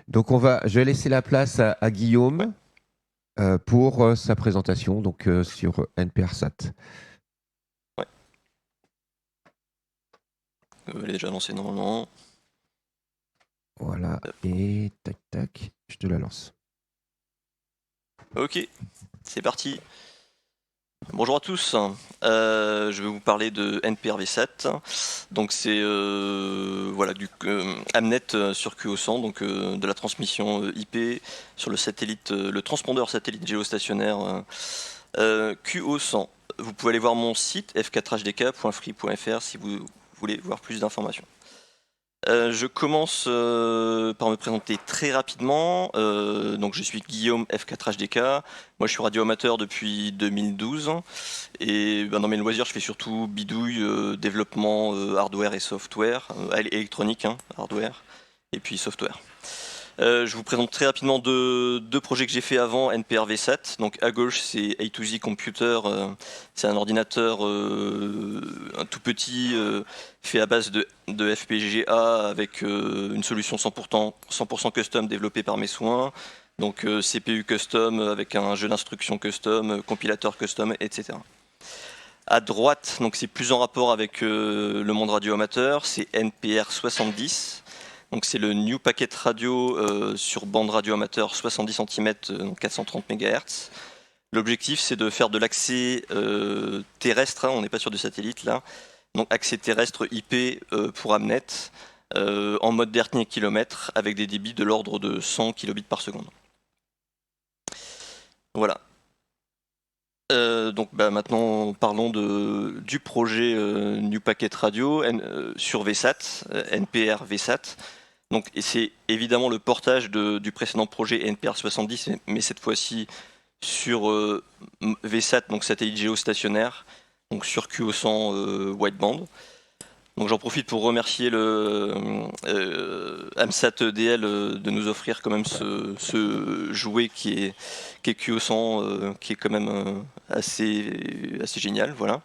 Donc je vais laisser la place à Ouais, Guillaume pour sa présentation donc sur NPRSat. ouais. Elle est déjà lancée normalement. Voilà, et tac tac, je te la lance. Ok, c'est parti. Bonjour à tous. Je vais vous parler de NPRV7. Donc c'est voilà du Amnet sur QO100, donc de la transmission IP sur le satellite, le transpondeur satellite géostationnaire QO100. Vous pouvez aller voir mon site f4hdk.free.fr si vous voulez voir plus d'informations. Je commence par me présenter très rapidement. Donc je suis Guillaume F4HDK. Moi je suis radioamateur depuis 2012 et dans mes loisirs je fais surtout bidouille, développement hardware et software, électronique, hein, hardware et puis software. Je vous présente très rapidement deux projets que j'ai fait avant NPR-V7. Donc à gauche c'est A2Z Computer, c'est un ordinateur un tout petit fait à base de FPGA avec une solution 100% custom développée par mes soins. Donc CPU custom avec un jeu d'instruction custom, compilateur custom, etc. À droite, donc c'est plus en rapport avec le monde radio amateur, c'est NPR 70. Donc c'est le New Packet Radio sur bande radio amateur 70 cm, 430 MHz. L'objectif c'est de faire de l'accès terrestre, hein, on n'est pas sur du satellite là, donc accès terrestre IP pour Amnet en mode dernier kilomètre avec des débits de l'ordre de 100 kilobits par seconde. Voilà. Donc maintenant parlons du projet New Packet Radio sur VSAT, NPR VSAT. Donc, et c'est évidemment le portage du précédent projet NPR 70, mais cette fois-ci sur VSAT, donc satellite géostationnaire, donc sur QO100 wideband. Donc j'en profite pour remercier le AMSAT EDL de nous offrir quand même ce jouet qui est QO100, qui est quand même assez génial, voilà.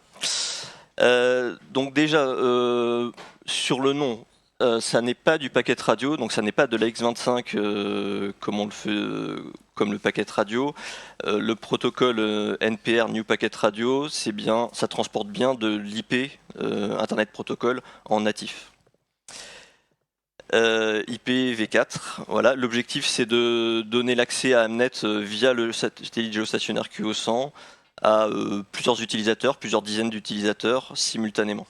Donc déjà, sur le nom, ça n'est pas du packet radio, donc ça n'est pas de la X25 comme on le fait, comme le packet radio. Le protocole NPR New Packet Radio, c'est bien, ça transporte bien de l'IP Internet Protocol en natif. IPv4, voilà. L'objectif c'est de donner l'accès à Amnet via le satellite géostationnaire QO100 à plusieurs utilisateurs, plusieurs dizaines d'utilisateurs simultanément.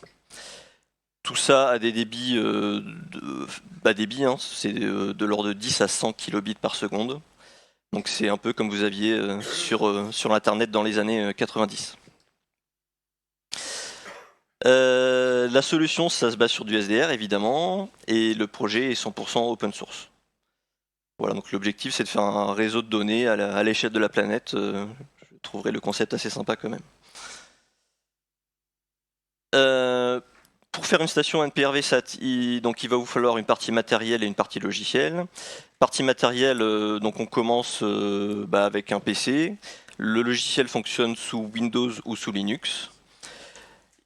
Tout ça a des débits de bas débit, hein, c'est de l'ordre de 10 à 100 kilobits par seconde. Donc c'est un peu comme vous aviez sur Internet dans les années 90. La solution, ça se base sur du SDR évidemment, et le projet est 100% open source. Voilà, donc l'objectif c'est de faire un réseau de données à l'échelle de la planète. Je trouverais le concept assez sympa quand même. Pour faire une station NPRV-SAT, donc il va vous falloir une partie matérielle et une partie logicielle. Partie matérielle, donc on commence avec un PC. Le logiciel fonctionne sous Windows ou sous Linux.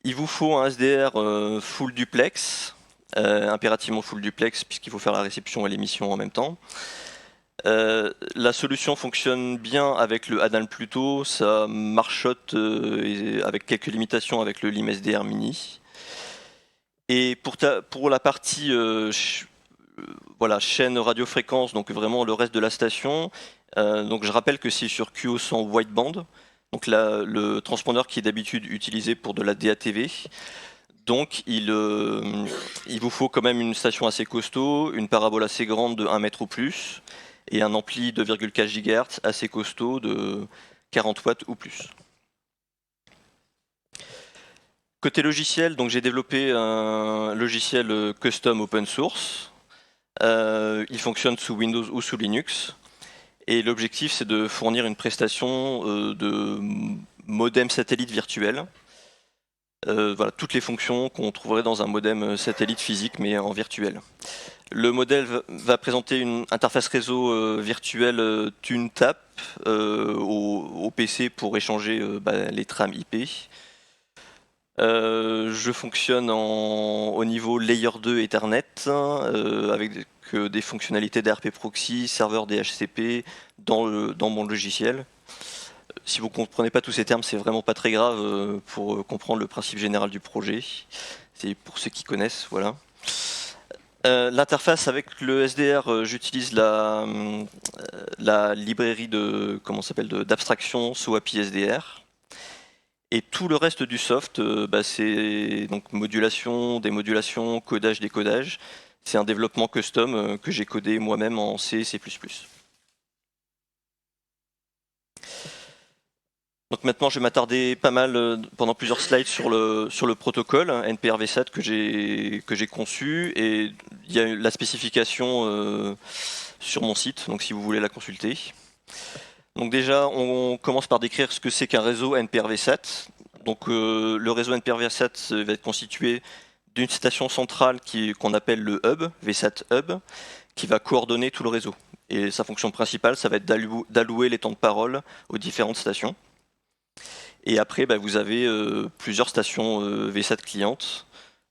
Il vous faut un SDR full duplex, impérativement full duplex puisqu'il faut faire la réception et l'émission en même temps. La solution fonctionne bien avec le ADAN Pluto, ça marchote avec quelques limitations avec le LIM-SDR Mini. Et pour la partie voilà, chaîne radiofréquence, donc vraiment le reste de la station, donc je rappelle que c'est sur QO100 wideband, donc là, le transpondeur qui est d'habitude utilisé pour de la DATV. Donc il vous faut quand même une station assez costaud, une parabole assez grande de 1 mètre ou plus, et un ampli de 2,4 GHz assez costaud de 40 watts ou plus. Côté logiciel, donc j'ai développé un logiciel custom open source. Il fonctionne sous Windows ou sous Linux. Et l'objectif, c'est de fournir une prestation de modem satellite virtuel. Voilà, toutes les fonctions qu'on trouverait dans un modem satellite physique, mais en virtuel. Le modèle va présenter une interface réseau virtuelle TuneTap au PC pour échanger les trames IP. Je fonctionne au niveau Layer 2 Ethernet avec des fonctionnalités d'ARP Proxy, serveur DHCP dans mon logiciel. Si vous ne comprenez pas tous ces termes, c'est vraiment pas très grave pour comprendre le principe général du projet. C'est pour ceux qui connaissent, voilà. L'interface avec le SDR, j'utilise la librairie d'abstraction SOAPI SDR. Et tout le reste du soft, c'est donc modulation, démodulation, codage, décodage. C'est un développement custom que j'ai codé moi-même en C et C++. Donc maintenant, je vais m'attarder pas mal pendant plusieurs slides sur le protocole NPRv7 que j'ai conçu, et il y a la spécification sur mon site, donc si vous voulez la consulter. Donc déjà, on commence par décrire ce que c'est qu'un réseau NPRv7. Donc le réseau NPRv7 va être constitué d'une station centrale qu'on appelle le hub, V7 hub, qui va coordonner tout le réseau. Et sa fonction principale, ça va être d'allouer les temps de parole aux différentes stations. Et après, vous avez plusieurs stations V7 clientes.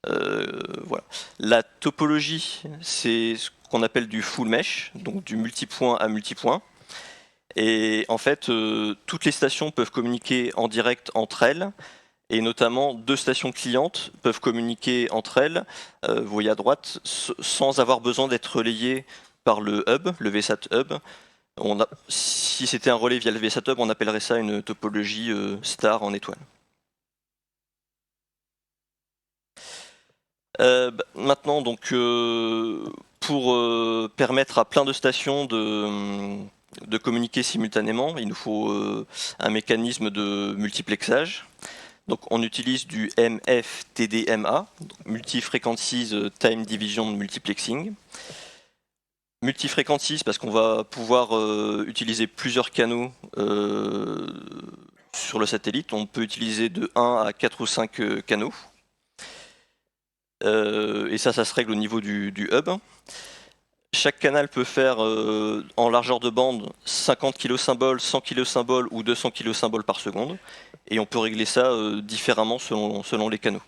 Voilà. La topologie, c'est ce qu'on appelle du full mesh, donc du multipoint à multipoint. Et en fait, toutes les stations peuvent communiquer en direct entre elles, et notamment deux stations clientes peuvent communiquer entre elles, vous voyez à droite, sans avoir besoin d'être relayées par le hub, le VSAT hub. Si c'était un relais via le VSAT hub, on appellerait ça une topologie star en étoile. Maintenant, donc, pour permettre à plein de stations de communiquer simultanément, il nous faut un mécanisme de multiplexage. Donc on utilise du MFTDMA, Multi-Frequencies Time Division Multiplexing. Multi-Frequencies parce qu'on va pouvoir utiliser plusieurs canaux sur le satellite. On peut utiliser de 1 à 4 ou 5 canaux. Et ça se règle au niveau du hub. Chaque canal peut faire en largeur de bande 50 kilosymboles, 100 kilosymboles ou 200 kilosymboles par seconde. Et on peut régler ça différemment selon les canaux.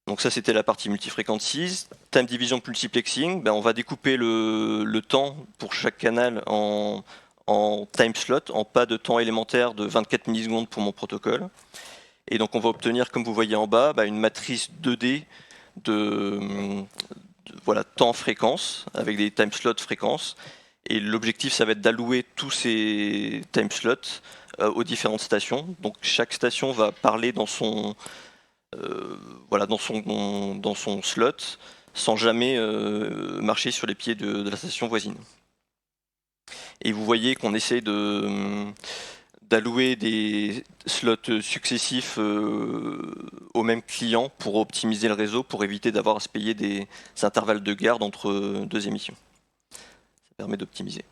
Donc ça, c'était la partie multifrequencies. Time division multiplexing, on va découper le temps pour chaque canal en time slot, en pas de temps élémentaire de 24 millisecondes pour mon protocole. Et donc on va obtenir, comme vous voyez en bas, une matrice 2D de temps-fréquence, avec des time slots fréquences. Et l'objectif, ça va être d'allouer tous ces time slots aux différentes stations. Donc chaque station va parler dans son slot, sans jamais marcher sur les pieds de la station voisine. Et vous voyez qu'on essaie d'allouer des slots successifs au même client pour optimiser le réseau, pour éviter d'avoir à se payer des intervalles de garde entre deux émissions. Ça permet d'optimiser.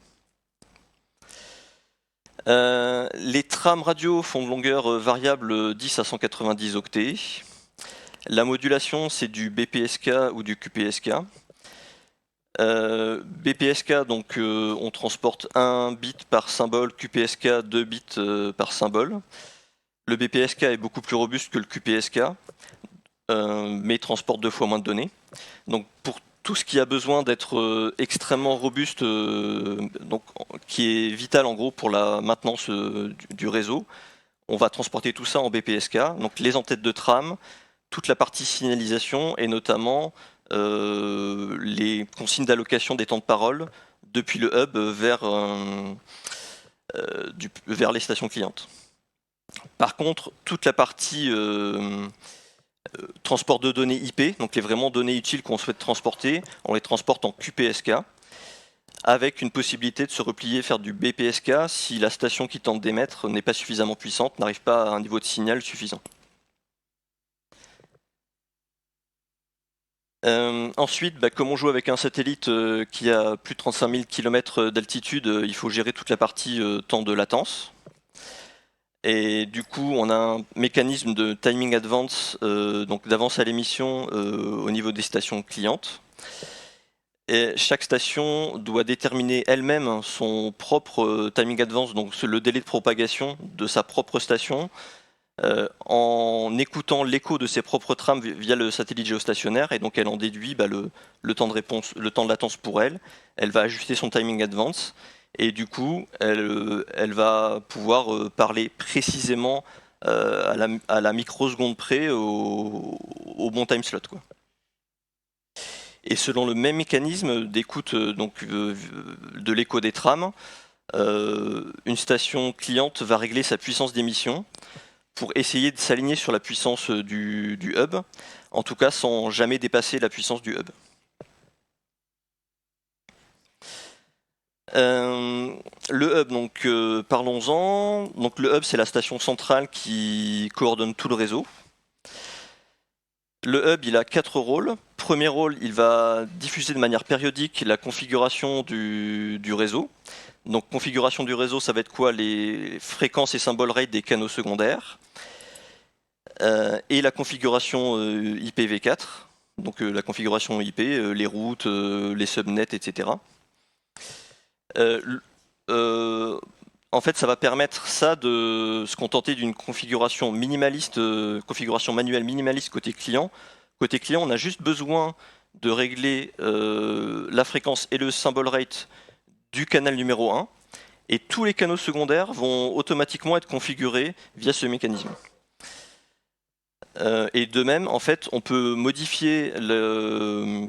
Les trames radio font de longueur variable 10 à 190 octets. La modulation, c'est du BPSK ou du QPSK. BPSK, donc on transporte 1 bit par symbole, QPSK 2 bits par symbole. Le BPSK est beaucoup plus robuste que le QPSK, mais transporte 2 fois moins de données. Donc pour tout ce qui a besoin d'être extrêmement robuste, donc, qui est vital en gros pour la maintenance du réseau, on va transporter tout ça en BPSK. Donc les en-têtes de trame, toute la partie signalisation et notamment les consignes d'allocation des temps de parole depuis le hub vers les stations clientes. Par contre, toute la partie transport de données IP, donc les vraiment données utiles qu'on souhaite transporter, on les transporte en QPSK, avec une possibilité de se replier, faire du BPSK si la station qui tente d'émettre n'est pas suffisamment puissante, n'arrive pas à un niveau de signal suffisant. Ensuite, comme on joue avec un satellite qui a plus de 35 000 km d'altitude, il faut gérer toute la partie temps de latence. Et du coup, on a un mécanisme de timing advance, donc d'avance à l'émission au niveau des stations clientes. Et chaque station doit déterminer elle-même son propre timing advance, donc le délai de propagation de sa propre station, en écoutant l'écho de ses propres trames via le satellite géostationnaire, et donc elle en déduit le temps de réponse, le temps de latence pour elle. Elle va ajuster son timing advance, et du coup, elle va pouvoir parler précisément à la microseconde près au bon time slot, quoi. Et selon le même mécanisme d'écoute de l'écho des trames, une station cliente va régler sa puissance d'émission pour essayer de s'aligner sur la puissance du hub, en tout cas sans jamais dépasser la puissance du hub. Le hub, donc parlons-en. Donc le hub, c'est la station centrale qui coordonne tout le réseau. Le hub, il a 4 rôles. Premier rôle, il va diffuser de manière périodique la configuration du réseau. Donc configuration du réseau, ça va être quoi? Les fréquences et symboles rate des canaux secondaires. Et la configuration IPv4, donc la configuration IP, les routes, les subnets, etc. En fait, ça va permettre ça de se contenter d'une configuration minimaliste, configuration manuelle minimaliste côté client. Côté client, on a juste besoin de régler la fréquence et le symbol rate du canal numéro 1, et tous les canaux secondaires vont automatiquement être configurés via ce mécanisme. Et de même, en fait, on peut modifier la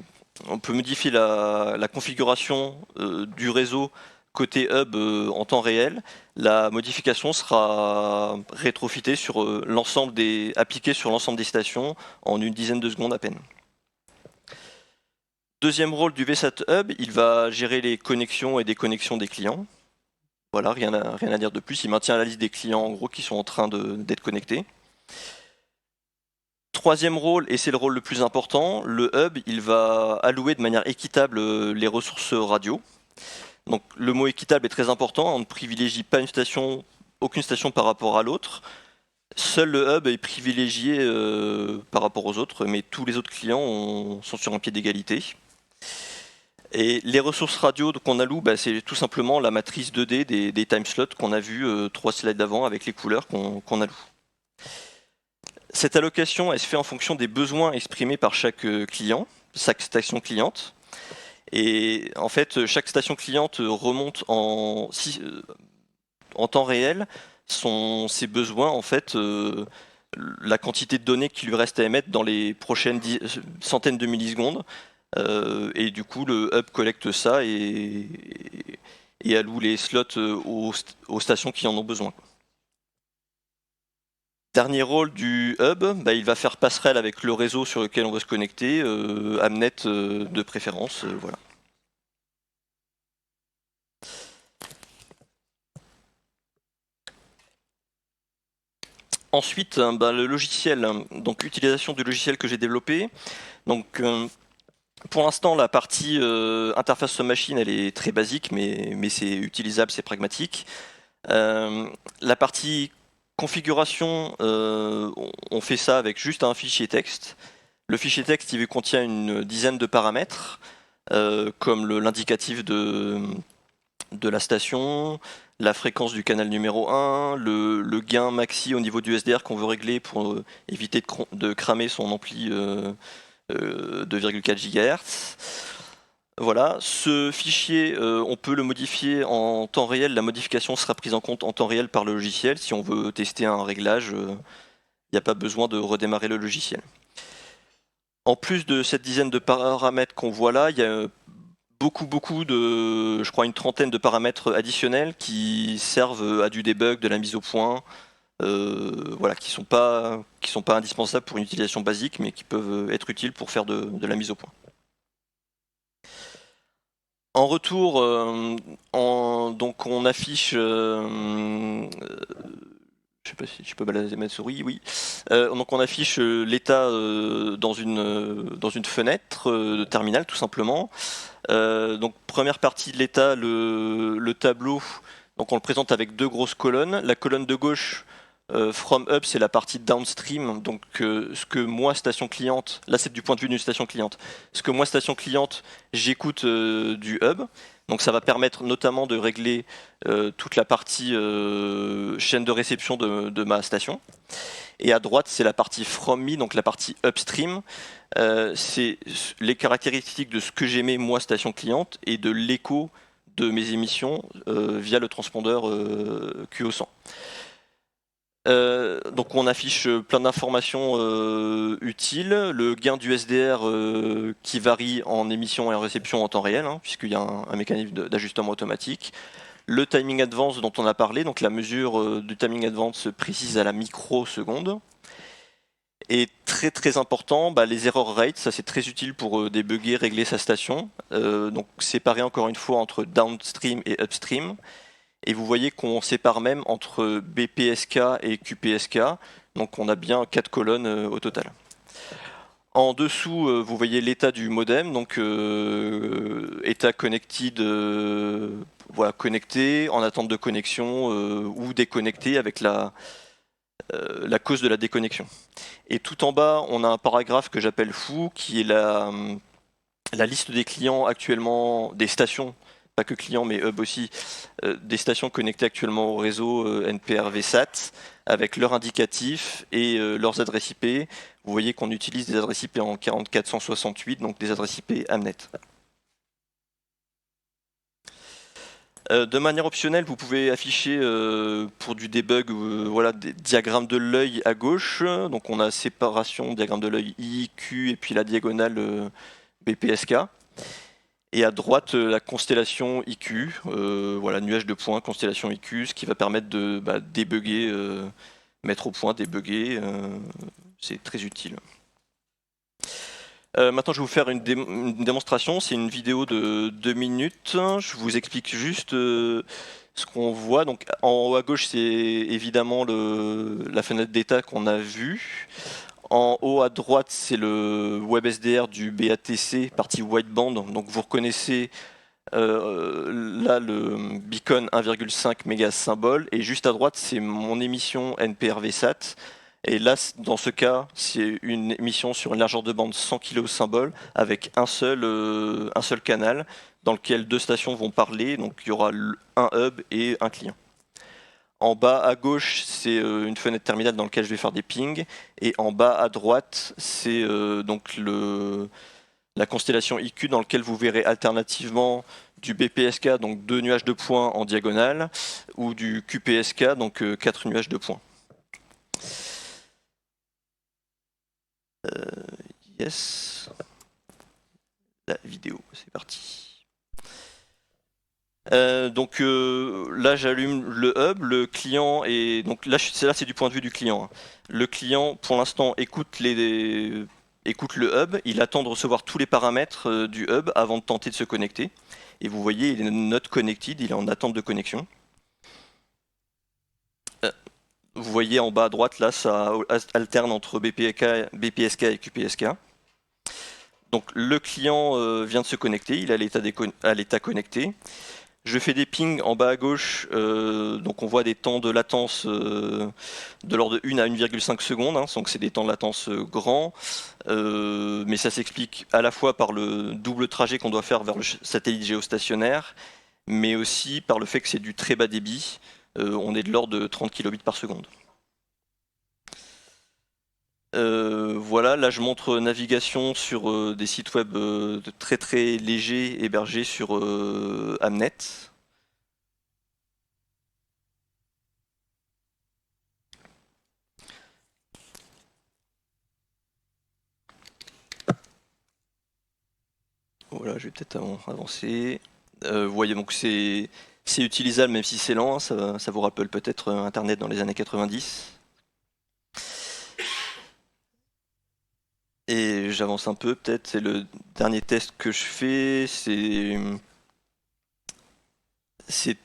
configuration du réseau côté hub en temps réel. La modification sera rétrofitée sur appliquée sur l'ensemble des stations en une dizaine de secondes à peine. Deuxième rôle du VSAT Hub, il va gérer les connexions et déconnexions des clients. Voilà, rien à dire de plus. Il maintient la liste des clients en gros qui sont en train d'être connectés. Troisième rôle, et c'est le rôle le plus important, le hub, il va allouer de manière équitable les ressources radio. Donc le mot équitable est très important, on ne privilégie pas aucune station par rapport à l'autre. Seul le hub est privilégié par rapport aux autres, mais tous les autres clients sont sur un pied d'égalité. Et les ressources radio qu'on alloue, c'est tout simplement la matrice 2D des time slots qu'on a vu 3 slides d'avant avec les couleurs qu'on alloue. Cette allocation, elle se fait en fonction des besoins exprimés par chaque station cliente. Et en fait, chaque station cliente remonte en temps réel ses besoins, en fait, la quantité de données qui lui reste à émettre dans les prochaines centaines de millisecondes. Et du coup, le hub collecte ça et alloue les slots aux stations qui en ont besoin. Dernier rôle du hub, il va faire passerelle avec le réseau sur lequel on veut se connecter, Amnet de préférence, voilà. Ensuite, le logiciel, donc utilisation du logiciel que j'ai développé. Donc, pour l'instant, la partie interface machine, elle est très basique, mais c'est utilisable, c'est pragmatique. La partie configuration, on fait ça avec juste un fichier texte. Le fichier texte, il contient une dizaine de paramètres, comme l'indicatif de la station, la fréquence du canal numéro 1, le gain maxi au niveau du SDR qu'on veut régler pour éviter de cramer son ampli 2,4 GHz. Voilà, ce fichier, on peut le modifier en temps réel. La modification sera prise en compte en temps réel par le logiciel. Si on veut tester un réglage, il n'y a pas besoin de redémarrer le logiciel. En plus de cette dizaine de paramètres qu'on voit là, il y a beaucoup de, je crois une trentaine de paramètres additionnels qui servent à du debug, de la mise au point, voilà, qui sont pas indispensables pour une utilisation basique, mais qui peuvent être utiles pour faire de la mise au point. En retour, donc on affiche, je sais pas si je peux balader ma souris, oui. Donc on affiche l'état dans une fenêtre de terminal tout simplement. Donc première partie de l'état, le tableau, donc on le présente avec deux grosses colonnes. La colonne de gauche From Hub, c'est la partie downstream, donc ce que moi, station cliente, là c'est du point de vue d'une station cliente, ce que moi, station cliente, j'écoute du Hub, donc ça va permettre notamment de régler toute la partie chaîne de réception de ma station. Et à droite, c'est la partie From Me, donc la partie upstream, c'est les caractéristiques de ce que j'émets moi, station cliente, et de l'écho de mes émissions via le transpondeur QO100. Donc on affiche plein d'informations utiles, le gain du SDR qui varie en émission et en réception en temps réel, hein, puisqu'il y a un mécanisme d'ajustement automatique. Le timing advance dont on a parlé, donc la mesure du timing advance se précise à la microseconde. Et très très important, les error rates, ça c'est très utile pour débugger, régler sa station. Donc séparer encore une fois entre downstream et upstream. Et vous voyez qu'on sépare même entre BPSK et QPSK, donc on a bien 4 colonnes au total. En dessous, vous voyez l'état du modem, donc état connected, voilà, connecté, en attente de connexion ou déconnecté avec la cause de la déconnexion. Et tout en bas, on a un paragraphe que j'appelle fou, qui est la liste des clients actuellement, des stations, pas que clients mais hub aussi, des stations connectées actuellement au réseau NPR-VSAT avec leur indicatif et leurs adresses IP. Vous voyez qu'on utilise des adresses IP en 4468, donc des adresses IP Amnet. De manière optionnelle, vous pouvez afficher pour du debug voilà, des diagrammes de l'œil à gauche. Donc on a séparation, diagramme de l'œil I, Q et puis la diagonale BPSK. Et à droite, la constellation IQ, voilà, nuage de points, constellation IQ, ce qui va permettre de débugger, mettre au point, débugger, c'est très utile. Maintenant, je vais vous faire une démonstration, c'est une vidéo de 2 minutes, je vous explique juste ce qu'on voit. Donc, en haut à gauche, c'est évidemment la fenêtre d'état qu'on a vue. En haut à droite, c'est le WebSDR du BATC, partie wideband. Donc vous reconnaissez là le beacon 1,5 mégas symbole. Et juste à droite, c'est mon émission NPR-VSAT. Et là, dans ce cas, c'est une émission sur une largeur de bande 100 kg symbole avec un seul canal dans lequel 2 stations vont parler. Donc il y aura un hub et un client. En bas à gauche, c'est une fenêtre terminale dans laquelle je vais faire des pings. Et en bas à droite, c'est donc la constellation IQ dans laquelle vous verrez alternativement du BPSK, donc 2 nuages de points en diagonale, ou du QPSK, donc 4 nuages de points. Yes. La vidéo, c'est parti. Donc là j'allume le hub, le client et donc là c'est du point de vue du client. Hein. Le client pour l'instant écoute le hub, il attend de recevoir tous les paramètres du hub avant de tenter de se connecter. Et vous voyez il est not connected, il est en attente de connexion. Vous voyez en bas à droite là ça alterne entre BPSK et QPSK. Donc le client vient de se connecter, il est à l'état connecté. Je fais des pings en bas à gauche, donc on voit des temps de latence de l'ordre de 1 à 1,5 secondes, hein, donc c'est des temps de latence grands, mais ça s'explique à la fois par le double trajet qu'on doit faire vers le satellite géostationnaire, mais aussi par le fait que c'est du très bas débit, on est de l'ordre de 30 kilobits par seconde. Voilà, là je montre navigation sur des sites web très très légers hébergés sur Amnet. Voilà, je vais peut-être avancer. Vous voyez, donc c'est utilisable même si c'est lent, hein, ça vous rappelle peut-être Internet dans les années 90. Et j'avance un peu, peut-être, c'est le dernier test que je fais, c'est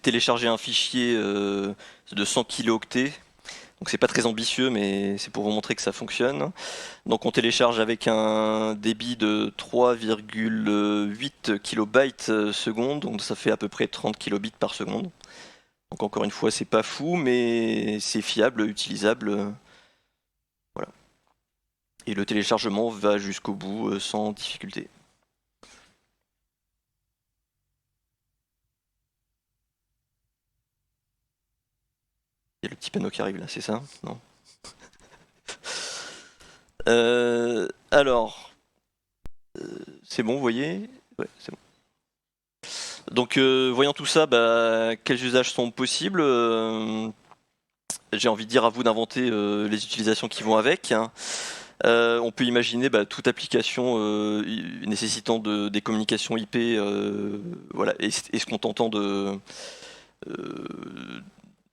télécharger un fichier de 100 kilooctets. Donc c'est pas très ambitieux, mais c'est pour vous montrer que ça fonctionne. Donc on télécharge avec un débit de 3,8 kilobytes seconde, donc ça fait à peu près 30 kilobits par seconde. Donc encore une fois, c'est pas fou, mais c'est fiable, utilisable. Voilà. Et le téléchargement va jusqu'au bout sans difficulté. Il y a le petit panneau qui arrive là, c'est ça? Non. Alors, c'est bon, vous voyez? Ouais, c'est bon. Donc, voyant tout ça, quels usages sont possibles? J'ai envie de dire à vous d'inventer les utilisations qui vont avec, hein. On peut imaginer toute application nécessitant des communications IP, voilà, et se contentant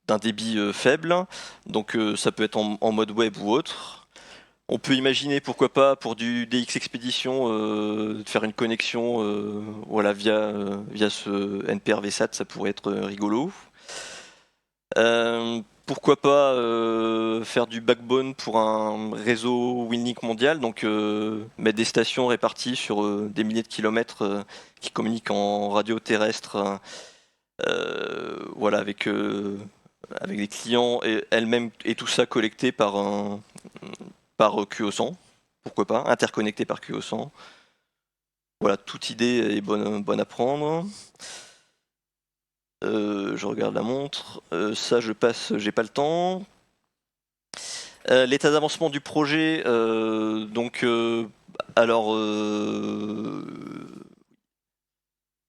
d'un débit faible. Donc ça peut être en mode web ou autre. On peut imaginer, pourquoi pas, pour du DX Expedition, de faire une connexion voilà, via ce NPR VSAT, ça pourrait être rigolo. Pourquoi pas faire du backbone pour un réseau WinLink mondial, donc mettre des stations réparties sur des milliers de kilomètres qui communiquent en radio terrestre, voilà, avec des clients et elles-mêmes, et tout ça collecté par QO100, pourquoi pas, interconnecté par QO100. Voilà, toute idée est bonne à prendre. Je regarde la montre. Ça, je passe, j'ai pas le temps. L'état d'avancement du projet, alors,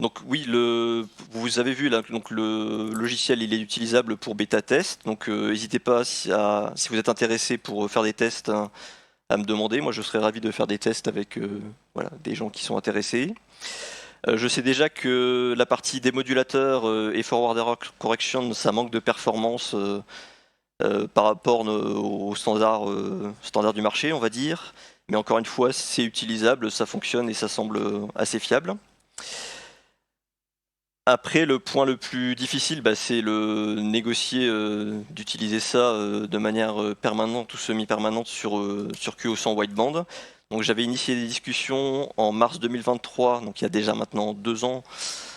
donc oui, vous avez vu là, donc le logiciel il est utilisable pour bêta test, donc n'hésitez pas si vous êtes intéressé pour faire des tests, hein, à me demander. Moi, je serais ravi de faire des tests avec voilà, des gens qui sont intéressés. Je sais déjà que la partie démodulateur et forward error correction, ça manque de performance par rapport aux standards du marché, on va dire. Mais encore une fois, c'est utilisable, ça fonctionne et ça semble assez fiable. Après, le point le plus difficile, c'est le négocier d'utiliser ça de manière permanente ou semi-permanente sur QO100 wideband. Donc j'avais initié des discussions en mars 2023, donc il y a déjà maintenant 2 ans,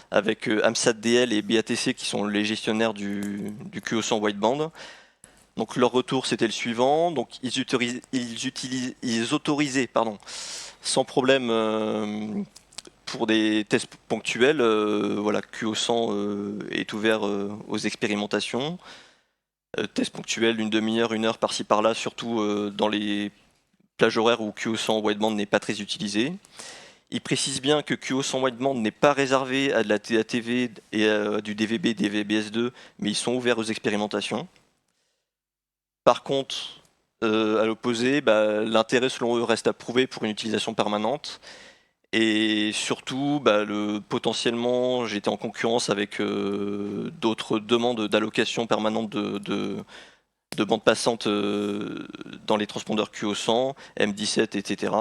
avec AMSAT-DL et BATC qui sont les gestionnaires du QO100 wideband. Donc leur retour c'était le suivant, donc ils autorisaient sans problème pour des tests ponctuels, voilà, QO100 est ouvert aux expérimentations. Tests ponctuels, une demi-heure, 1 heure par-ci par-là, surtout dans les plages horaires où QO100 wideband n'est pas très utilisé. Il précise bien que QO100 wideband n'est pas réservé à de la TATV et à du DVB, DVB-S2, mais ils sont ouverts aux expérimentations. Par contre, à l'opposé, l'intérêt selon eux reste à prouver pour une utilisation permanente. Et surtout, potentiellement, j'étais en concurrence avec d'autres demandes d'allocation permanente de bandes passantes dans les transpondeurs QO100, M17, etc.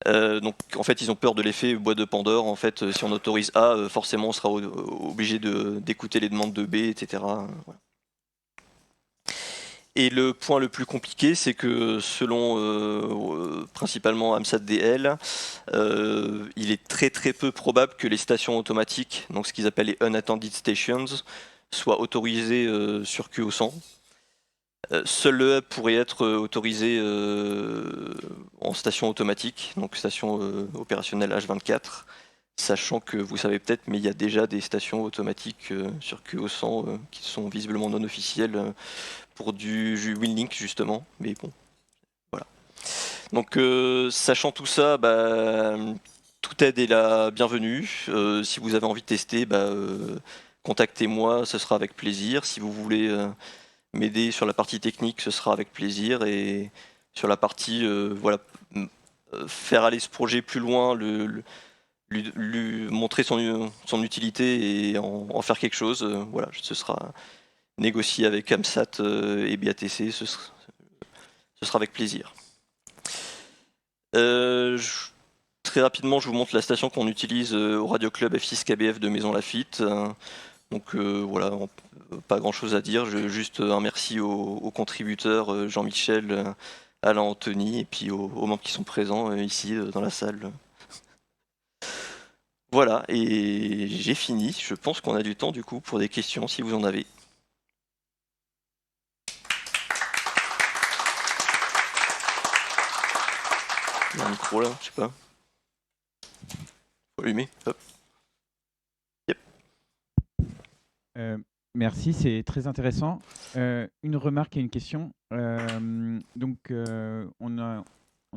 Donc en fait, ils ont peur de l'effet boîte de Pandore. En fait, si on autorise A, forcément, on sera obligé d'écouter les demandes de B, etc. Voilà. Et le point le plus compliqué, c'est que selon principalement AMSAT-DL, il est très très peu probable que les stations automatiques, donc ce qu'ils appellent les unattended stations, soient autorisées sur QO100. Seul le hub pourrait être autorisé en station automatique, donc station opérationnelle H24, sachant que vous savez peut-être, mais il y a déjà des stations automatiques sur QO100 qui sont visiblement non officielles pour du WinLink justement, mais bon, voilà. Donc sachant tout ça, toute aide est la bienvenue. Si vous avez envie de tester, contactez-moi, ce sera avec plaisir. Si vous voulez m'aider sur la partie technique, ce sera avec plaisir. Et sur la partie, voilà, faire aller ce projet plus loin, lui montrer son utilité et en faire quelque chose, voilà, ce sera négocié avec AMSAT et BATC, ce sera avec plaisir. Très rapidement, je vous montre la station qu'on utilise au Radio Club F6 KBF de Maison Lafitte. Donc voilà, pas grand chose à dire, juste un merci aux contributeurs Jean-Michel, Alain, Anthony et puis aux membres qui sont présents ici dans la salle. Voilà, et j'ai fini. Je pense qu'on a du temps du coup pour des questions si vous en avez. Il y a un micro là, je sais pas. Faut allumer, hop. Merci, c'est très intéressant. Une remarque et une question.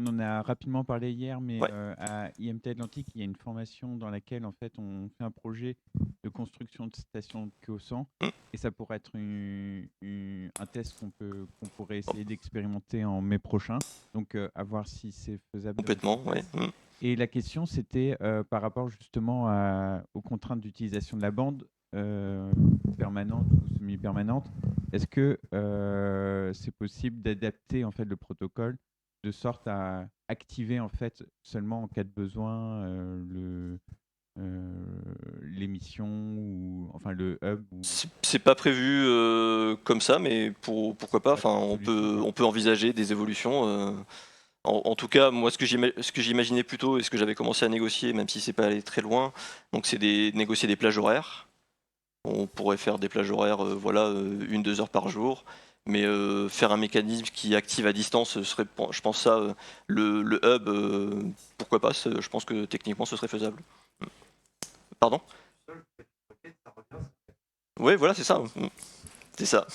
On en a rapidement parlé hier, mais Ouais. à IMT Atlantique, il y a une formation dans laquelle en fait on fait un projet de construction de station QO100 et ça pourrait être un test qu'on pourrait essayer d'expérimenter en mai prochain. Donc à voir si c'est faisable. Complètement, ouais. Et la question, c'était par rapport justement aux contraintes d'utilisation de la bande permanente ou semi-permanente. Est-ce que c'est possible d'adapter en fait le protocole de sorte à activer en fait seulement en cas de besoin l'émission ou enfin le hub ou... C'est pas prévu comme ça, mais pourquoi pas. Enfin, on peut envisager des évolutions. En tout cas, moi, ce que j'imaginais plutôt et ce que j'avais commencé à négocier, même si c'est pas allé très loin, donc c'est négocier des plages horaires. On pourrait faire des plages horaires, voilà, 1-2 heures par jour, mais faire un mécanisme qui active à distance serait, je pense ça, le hub, pourquoi pas. Je pense que techniquement, ce serait faisable. Pardon ? Oui, voilà, c'est ça. C'est ça.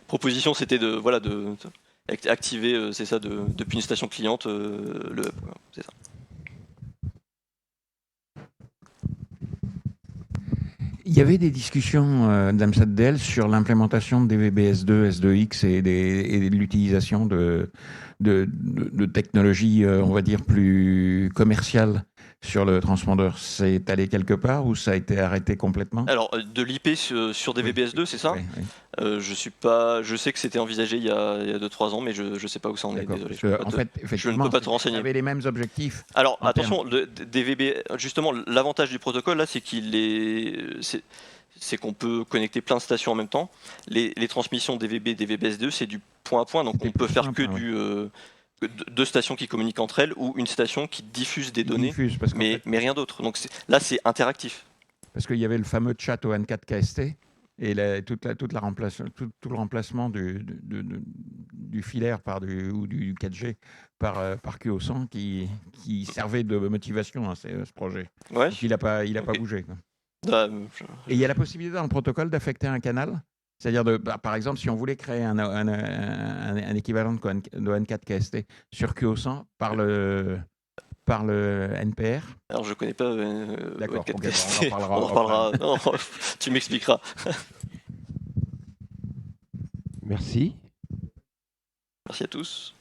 Proposition, c'était de activer, c'est ça, depuis une station cliente, le hub. C'est ça. Il y avait des discussions d'AMSAT-DEL sur l'implémentation de DVB-S2, S2X et de l'utilisation de technologies, on va dire, plus commerciales sur le transpondeur. C'est allé quelque part ou ça a été arrêté complètement ? Alors, de l'IP sur DVB-S2, c'est ça ? Oui. Je sais que c'était envisagé il y a 2-3 ans, mais je ne sais pas où ça en est. Désolé. Je ne peux pas te renseigner. Ça avait les mêmes objectifs. Alors, attention, le DVB, justement, l'avantage du protocole, là, c'est qu'on peut connecter plein de stations en même temps. Les transmissions DVB, DVB-S2, c'est du point à point, donc on peut faire que deux stations qui communiquent entre elles ou une station qui diffuse des données, mais rien d'autre. Donc là, c'est interactif. Parce qu'il y avait le fameux chat au N4 KST et tout le remplacement du filaire ou du 4G par QO100 qui servait de motivation à ce projet. Ouais. Il n'a pas bougé. Et il y a la possibilité dans le protocole d'affecter un canal. C'est-à-dire, par exemple, si on voulait créer un équivalent de N4 KST sur QO100 par le NPR. Alors, je connais pas. D'accord, on en reparlera. Non, tu m'expliqueras. Merci. Merci à tous.